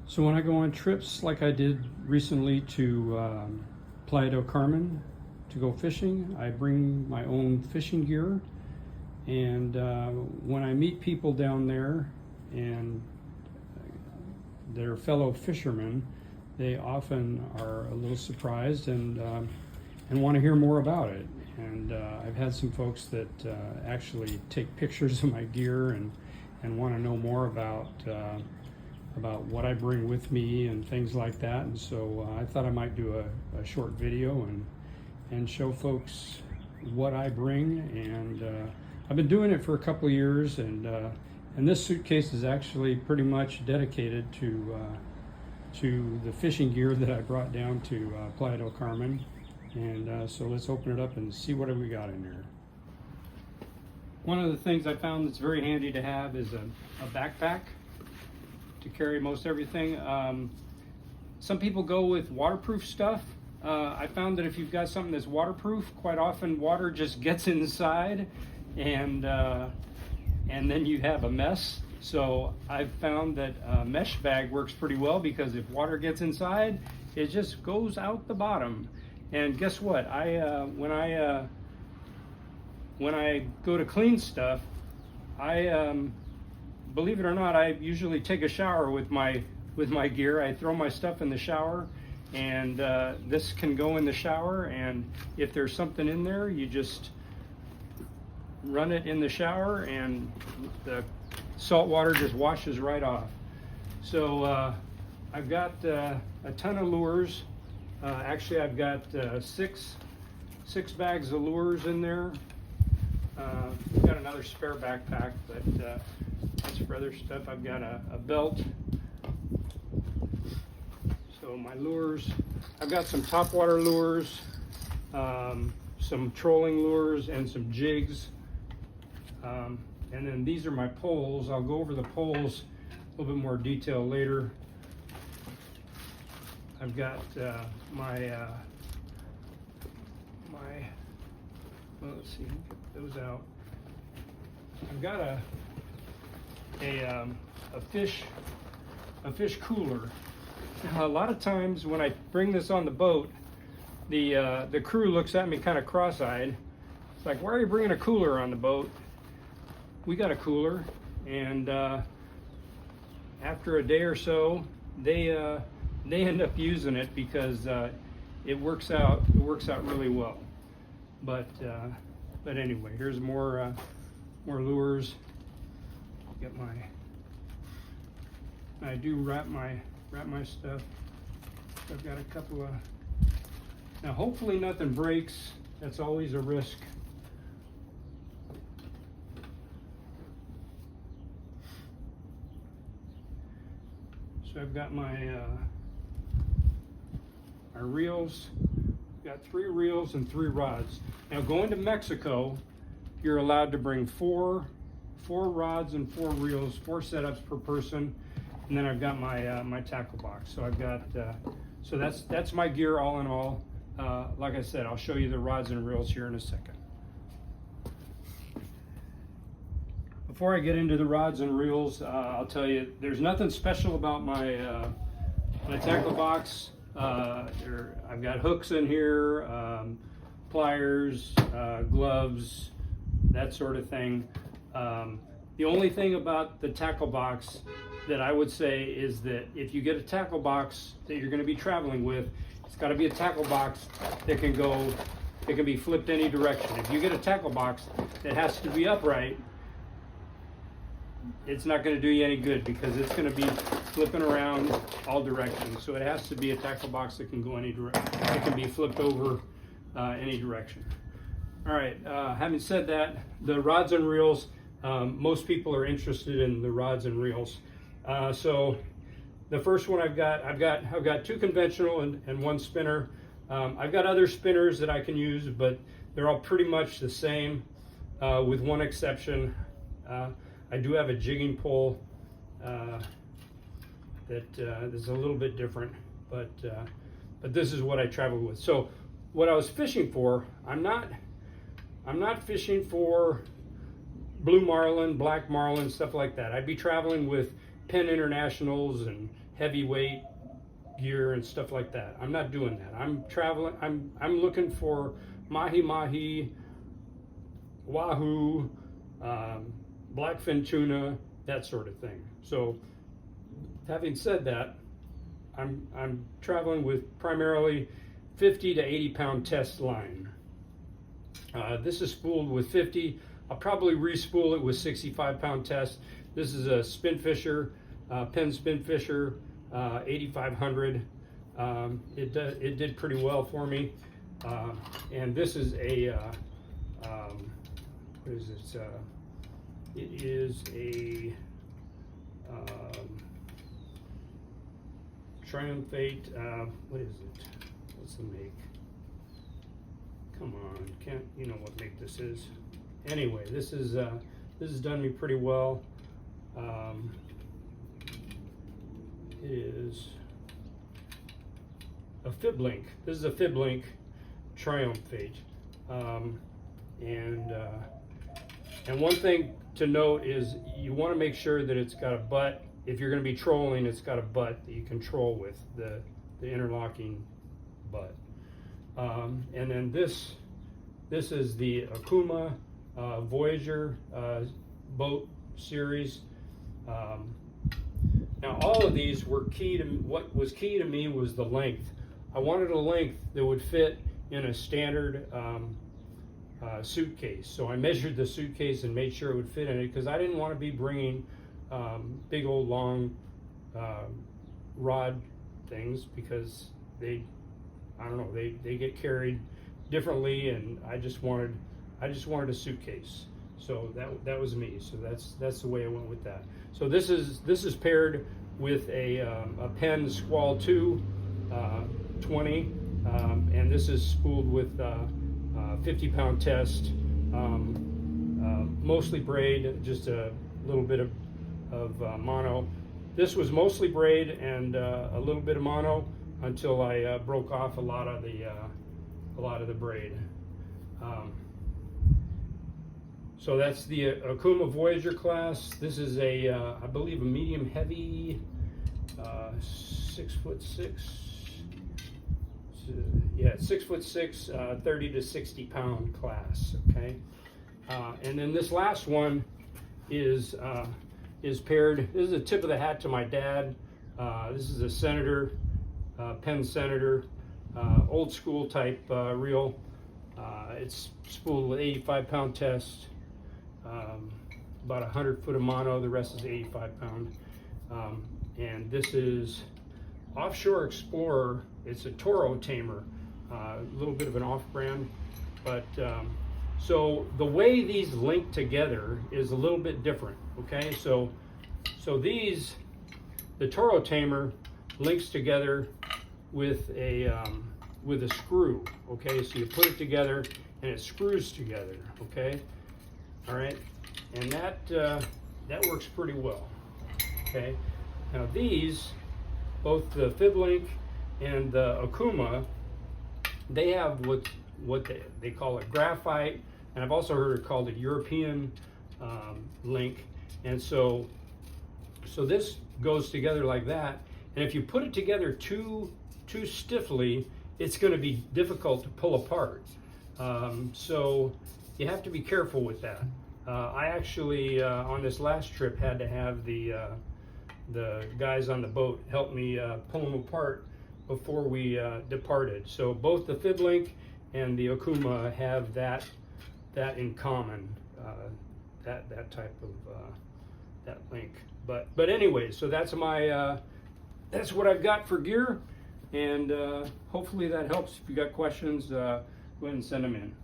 So when I go on trips like I did recently to Playa del Carmen to go fishing, I bring my own fishing gear. And when I meet people down there and their fellow fishermen, they often are a little surprised and want to hear more about it. And I've had some folks that actually take pictures of my gear and want to know more about what I bring with me and things like that. And so I thought I might do a short video and show folks what I bring. And I've been doing it for a couple of years, and this suitcase is actually pretty much dedicated to the fishing gear that I brought down to Playa del Carmen. And so let's open it up and see what we got in there. One of the things I found that's very handy to have is a backpack to carry most everything. Some people go with waterproof stuff. I found that if you've got something that's waterproof, quite often water just gets inside and then you have a mess. So I've found that a mesh bag works pretty well, because if water gets inside, it just goes out the bottom. And guess what? When I go to clean stuff, believe it or not, I usually take a shower with my gear. I throw my stuff in the shower, and this can go in the shower, and if there's something in there, you just run it in the shower and the salt water just washes right off. So I've got a ton of lures. Actually, I've got six bags of lures in there. I've got another spare backpack, but that's for other stuff. I've got a belt. So my lures, I've got some topwater lures, some trolling lures, and some jigs. And then these are my poles. I'll go over the poles a little bit more detail later. I've got well, let's see, get those out. I've got a fish cooler. Now, a lot of times when I bring this on the boat, the crew looks at me kind of cross-eyed. It's like, why are you bringing a cooler on the boat? We got a cooler, and after a day or so, they end up using it because it works out really well. But anyway, here's more lures. Get I do wrap my stuff. I've got a couple of. Now, hopefully nothing breaks. That's always a risk. So I've got my reels. Got 3 reels and 3 rods. Now, going to Mexico, you're allowed to bring four rods and 4 reels, 4 setups per person. And then I've got my tackle box. So I've got so that's my gear all in all. Like I said, I'll show you the rods and reels here in a second. Before I get into the rods and reels, I'll tell you, there's nothing special about my tackle box. I've got hooks in here, pliers, gloves, that sort of thing. The only thing about the tackle box that I would say is that if you get a tackle box that you're going to be traveling with, it's got to be a tackle box that can be flipped any direction. If you get a tackle box that has to be upright, it's not going to do you any good, because it's going to be flipping around all directions. So it has to be a tackle box that can go any direction. It can be flipped over any direction. All right. Having said that, the rods and reels. Most people are interested in the rods and reels. So the first one I've got 2 conventional and 1 spinner. I've got other spinners that I can use, but they're all pretty much the same, with one exception. I do have a jigging pole that is a little bit different, but this is what I travel with. So what I was fishing for, I'm not fishing for blue marlin, black marlin, stuff like that. I'd be traveling with Penn Internationals and heavyweight gear and stuff like that. I'm not doing that. I'm traveling. I'm looking for mahi-mahi, wahoo, blackfin tuna, that sort of thing. So, having said that, I'm traveling with primarily 50 to 80 pound test line. This is spooled with 50. I'll probably re-spool it with 65 pound test. This is a spin fisher, Penn spin fisher, 8500. It did pretty well for me. And this is a what is this? It is a Triumphate. What is it? What's the make? Come on, can't you know what make this is? Anyway, this has done me pretty well. It is a fib link. This is a fib link Triumphate. And one thing to note is you want to make sure that it's got a butt. If you're going to be trolling, it's got a butt that you control with the interlocking butt. And then this is the Akuma Voyager boat series. Now all of these were key to what was key to me was the length. I wanted a length that would fit in a standard suitcase. So I measured the suitcase and made sure it would fit in it because I didn't want to be bringing big old long rod things because I don't know, they get carried differently, and I just wanted a suitcase. So that was me. So that's the way I went with that. So this is paired with a Penn Squall 2 20, and this is spooled with 50 pound test, mostly braid, just a little bit of mono. This was mostly braid and a little bit of mono until I broke off a lot of the braid. So that's the Akuma Voyager class. This is I believe a medium heavy, 6'6". Yeah, 6'6", 30 to 60 pound class. Okay, and then this last one is paired. This is a tip of the hat to my dad. This is a Senator, Penn Senator, old school type reel. It's spooled with 85 pound test, about 100 foot of mono. The rest is 85 pound. And this is Offshore Explorer. It's a Toro tamer, a little bit of an off-brand, but so the way these link together is a little bit different. Okay, so the Toro tamer links together with a screw. Okay, so you put it together and it screws together. Okay, all right, and that works pretty well. Okay, now these, both the fib link and the Akuma, they have what they call it graphite, and I've also heard it called a European link. And so this goes together like that. And if you put it together too stiffly, it's going to be difficult to pull apart. So you have to be careful with that. I actually on this last trip had to have the guys on the boat help me pull them apart before we departed. So both the fib link and the Akuma have that in common, that type of that link. But anyway, so that's what I've got for gear, and hopefully that helps. If you got questions, go ahead and send them in.